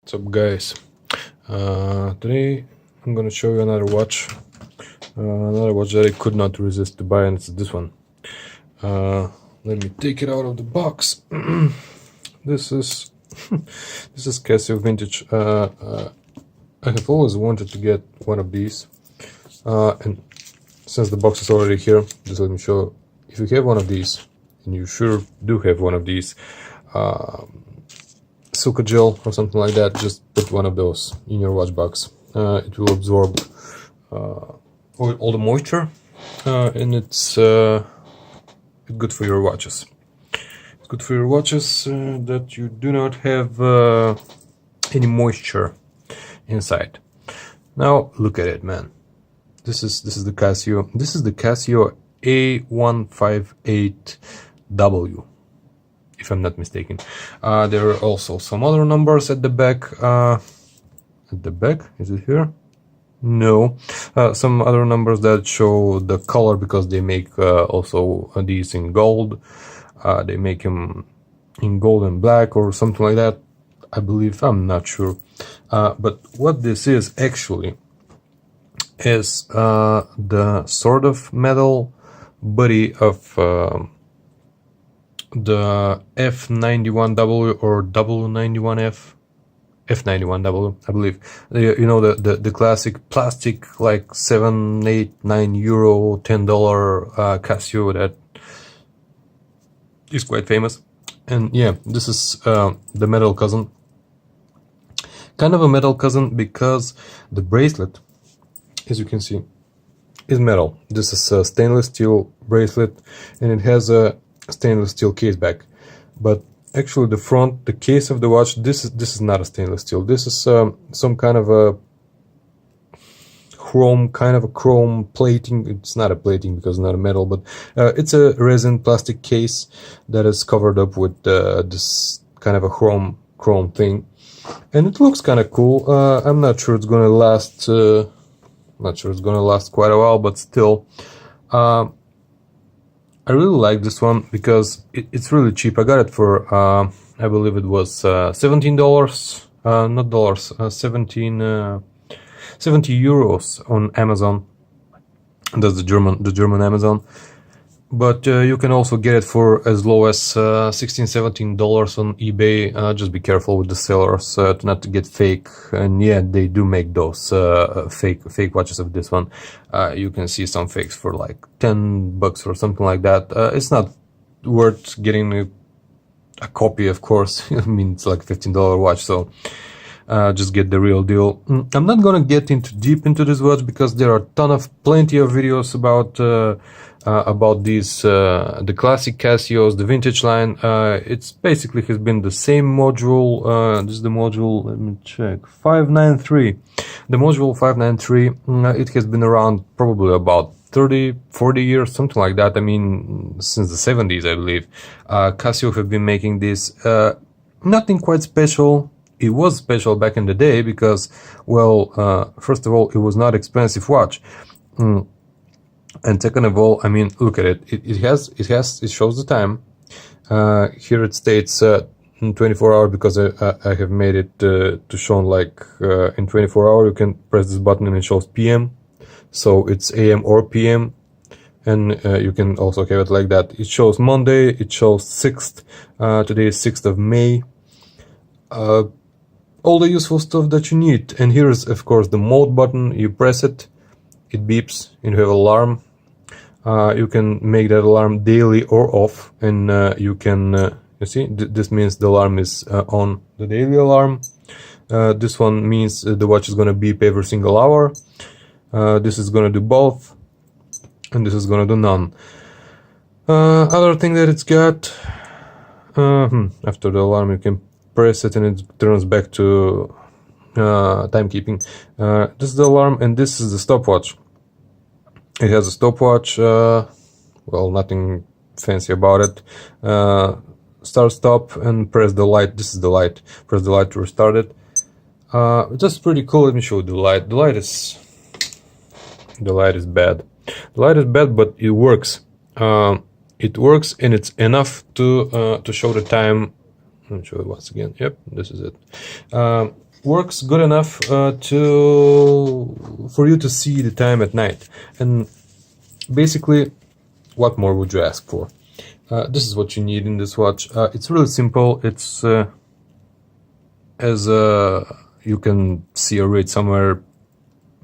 What's up, guys? Today I'm gonna show you another watch that I could not resist to buy, and it's this one. Let me take it out of the box. This is this is Casio Vintage. I have always wanted to get one of these, and since the box is already here, just let me show. If you have one of these, and you sure do have one of these, Silka gel or something like that, just put one of those in your watch box. It will absorb all the moisture, and it's good for your watches. It's good for your watches that you do not have any moisture inside. Now look at it, man. This is the Casio. This is the Casio A158W, if I'm not mistaken. There are also some other numbers at the back. At the back, is it here? No. Some other numbers that show the color, because they make also these in gold. They make them in gold and black or something like that, I believe. I'm not sure. But what this is actually is the sort of metal body of the F91W or W91F, F91W, I believe. You know, the classic plastic, like 7, 8, 9 euro, $10 Casio that is quite famous. And yeah, this is the metal cousin. Kind of a metal cousin, because the bracelet, as you can see, is metal. This is a stainless steel bracelet, and it has a stainless steel case back. But actually the front, the case of the watch, this is not a stainless steel. This is some kind of a chrome plating. It's not a plating because it's not a metal, but it's a resin plastic case that is covered up with this kind of a chrome thing, and it looks kind of cool. I'm not sure it's gonna last. Not sure it's gonna last quite a while, but still. I really like this one because it's really cheap. I got it for I believe it was $17, not dollars, 70 euros on Amazon. That's the German Amazon. But you can also get it for as low as $16-17 on eBay. Just be careful with the sellers not to get fake. And yeah, they do make those fake watches of this one. You can see some fakes for like $10 or something like that. It's not worth getting a copy, of course. I mean, it's like $15 watch, so just get the real deal. I'm not gonna get deep into this watch because there are plenty of videos about these the classic Casios, the vintage line. It's basically has been the same module. This is the module, let me check, 593. The module 593, it has been around probably about 30-40 years, something like that. I mean, since the 70s, I believe. Casio have been making this. Nothing quite special. It was special back in the day because, well, first of all, it was not expensive watch. And second of all, I mean, look at it. It shows the time. Here it states 24 hour because I have made it to show like in 24 hour. You can press this button and it shows PM. So it's AM or PM. And you can also have it like that. It shows Monday. It shows 6th. Today is 6th of May. All the useful stuff that you need. And here's, of course, the mode button. You press it. It beeps, and you have alarm. You can make that alarm daily or off, and you can, you see, this means the alarm is on, the daily alarm. This one means the watch is going to beep every single hour. This is going to do both, and this is going to do none. Other thing that it's got, after the alarm, you can press it and it turns back to timekeeping. This is the alarm, and this is the stopwatch. It has a stopwatch, well, nothing fancy about it. Start, stop, and press the light. This is the light. Press the light to restart it. Just pretty cool. Let me show you the light. The light is bad. The light is bad, but it works. It works, and it's enough to show the time. Let me show it once again. Yep, this is it. works good enough for you to see the time at night. And basically, what more would you ask for? This is what you need in this watch. It's really simple. It's as you can see or read somewhere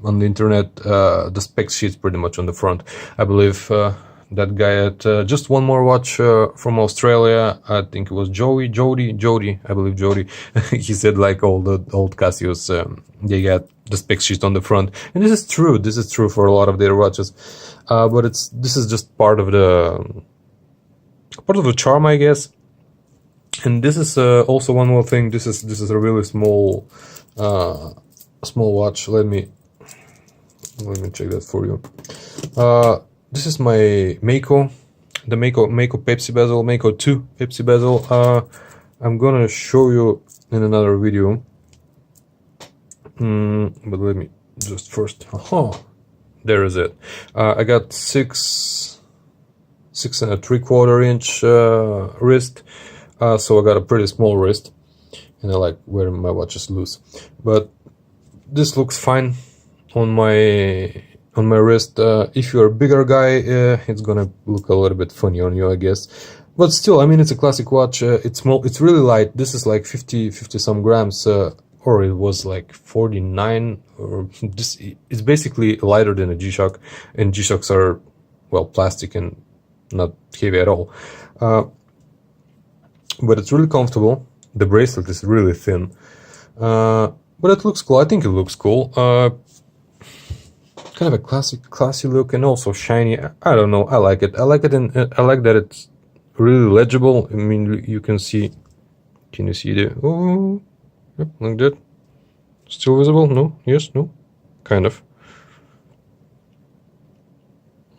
on the internet, the spec sheet's pretty much on the front. I believe that guy at Just One More Watch from Australia, I think it was Jody, I believe Jody, he said like all the old Casios, they got the spec sheet on the front. And this is true for a lot of their watches. But this is just part of the charm, I guess. And this is also one more thing. This is a really small watch. Let me check that for you. This is my Mako, the Mako Pepsi bezel, Mako 2 Pepsi bezel. I'm gonna show you in another video. But let me just first. There is it. I got 6 3/4 inch wrist, so I got a pretty small wrist, and I like wearing my watches loose. But this looks fine on my wrist. If you're a bigger guy, it's gonna look a little bit funny on you, I guess. But still, I mean, it's a classic watch. It's small. It's really light. This is like 50 some grams. Or it was like 49, or this, it's basically lighter than a G-Shock, and G-Shocks are, well, plastic and not heavy at all. But it's really comfortable. The bracelet is really thin, but it looks cool. I think it looks cool. Kind of a classy look, and also shiny. I don't know, I like it. I like it, and I like that it's really legible. I mean, you can see, can you see the, oh, yep, like that. Still visible? No? Yes? No? Kind of.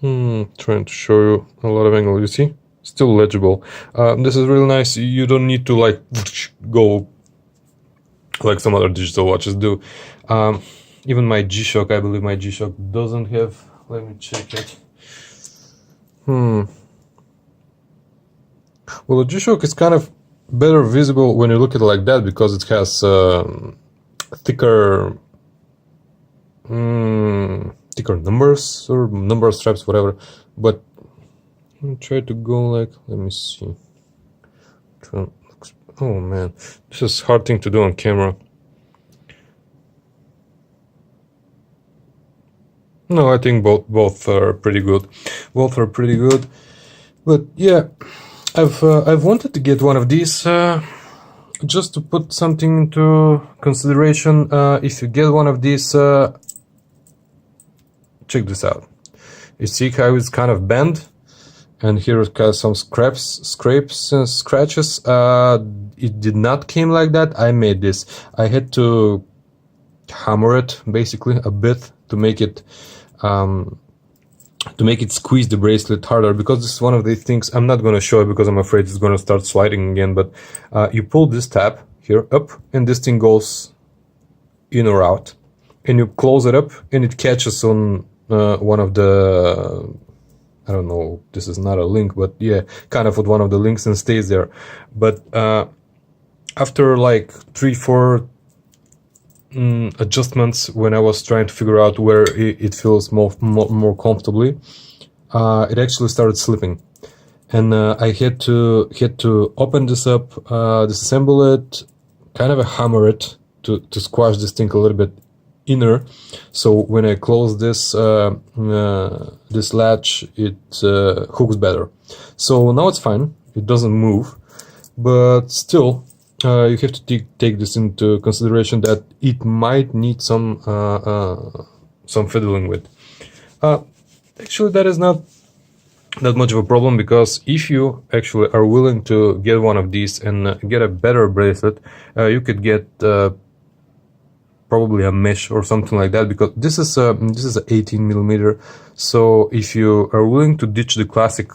Trying to show you a lot of angle. You see? Still legible. This is really nice. You don't need to like go like some other digital watches do. Even my G-Shock, I believe my G-Shock doesn't have. Let me check it. Well, the G-Shock is kind of better visible when you look at it like that, because it has thicker numbers or number straps, whatever. But let me try to go like, let me see. Oh man, this is a hard thing to do on camera. No, I think both are pretty good. Both are pretty good. But yeah, I've wanted to get one of these just to put something into consideration. If you get one of these, check this out. You see how it's kind of bent, and here it has some scrapes and scratches. It did not came like that. I made this. I had to hammer it basically a bit to make it squeeze the bracelet harder, because this is one of the things. I'm not going to show it because I'm afraid it's going to start sliding again, but you pull this tab here up, and this thing goes in or out, and you close it up, and it catches on one of the, I don't know, this is not a link, but yeah, kind of with one of the links, and stays there. But after like 3-4 adjustments, when I was trying to figure out where it feels more comfortably, it actually started slipping, and I had to open this up, disassemble it, kind of hammer it to squash this thing a little bit inner, so when I close this this latch, it hooks better. So now it's fine, it doesn't move, but still you have to take this into consideration, that it might need some fiddling with. Actually, that is not that much of a problem, because if you actually are willing to get one of these and get a better bracelet, you could get probably a mesh or something like that, because this is a 18mm. So if you are willing to ditch the classic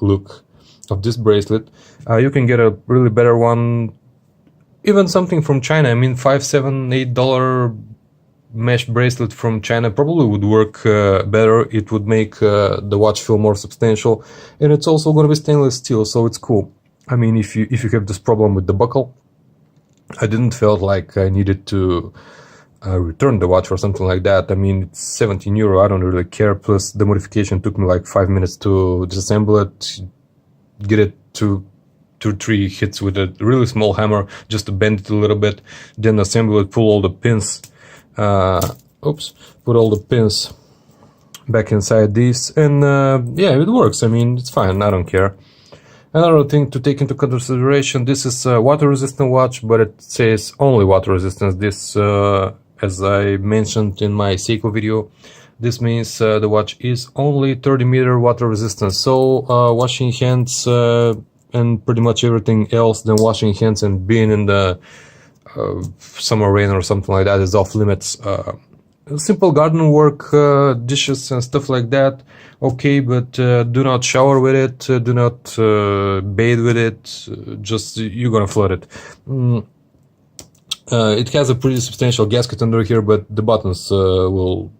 look of this bracelet, you can get a really better one. Even something from China. I mean, $5-8 mesh bracelet from China probably would work better. It would make the watch feel more substantial, and it's also going to be stainless steel, so it's cool. I mean, if you have this problem with the buckle, I didn't felt like I needed to return the watch or something like that. I mean, it's 17 euro, I don't really care. Plus the modification took me like 5 minutes to disassemble it, get it to 2-3 hits with a really small hammer just to bend it a little bit, then assemble it, pull all the pins, put all the pins back inside these, and yeah, it works. I mean, it's fine, I don't care. Another thing to take into consideration, this is a water resistant watch, but it says only water resistance. This, as I mentioned in my Seiko video, this means the watch is only 30-meter water resistant. So washing hands and pretty much everything else than washing hands and being in the summer rain or something like that is off limits. Simple garden work, dishes and stuff like that, okay, but do not shower with it, do not bathe with it, just you're gonna flood it. It has a pretty substantial gasket under here, but the buttons will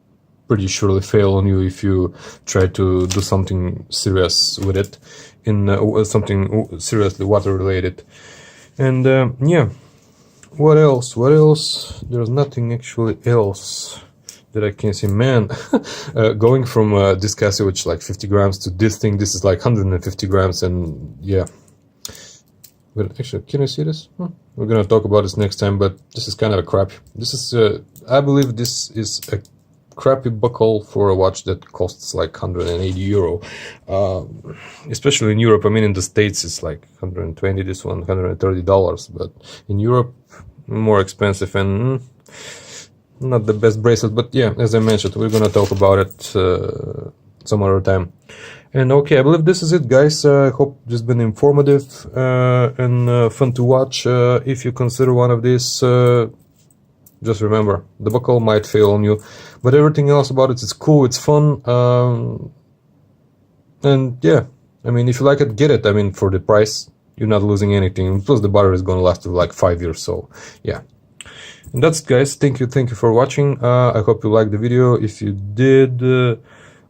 pretty surely fail on you if you try to do something serious with it, in something seriously water related. And yeah, what else? There's nothing actually else that I can see. Man, going from this Casio, which is like 50 grams, to this thing, this is like 150 grams, and yeah. But actually, can I see this? We're gonna talk about this next time, but this is kind of a crap. This is, I believe this is a crappy buckle for a watch that costs like 180 euro. Especially in Europe. I mean, in the States it's like 120, this one $130, but in Europe more expensive and not the best bracelet. But yeah, as I mentioned, we're gonna talk about it some other time. And okay, I believe this is it, guys. I hope this has been informative and fun to watch. If you consider one of these, just remember, the buckle might fail on you, but everything else about it is cool, it's fun, and yeah, I mean, if you like it, get it. I mean, for the price, you're not losing anything, plus the battery is gonna last you like 5 years, so yeah. And that's it, guys. Thank you for watching. I hope you liked the video. If you did,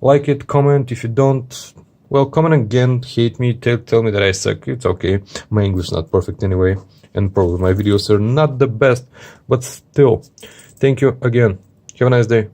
like it, comment. If you don't, well, comment again, hate me, tell me that I suck, it's okay. My English is not perfect anyway, and probably my videos are not the best, but still, thank you again. Have a nice day.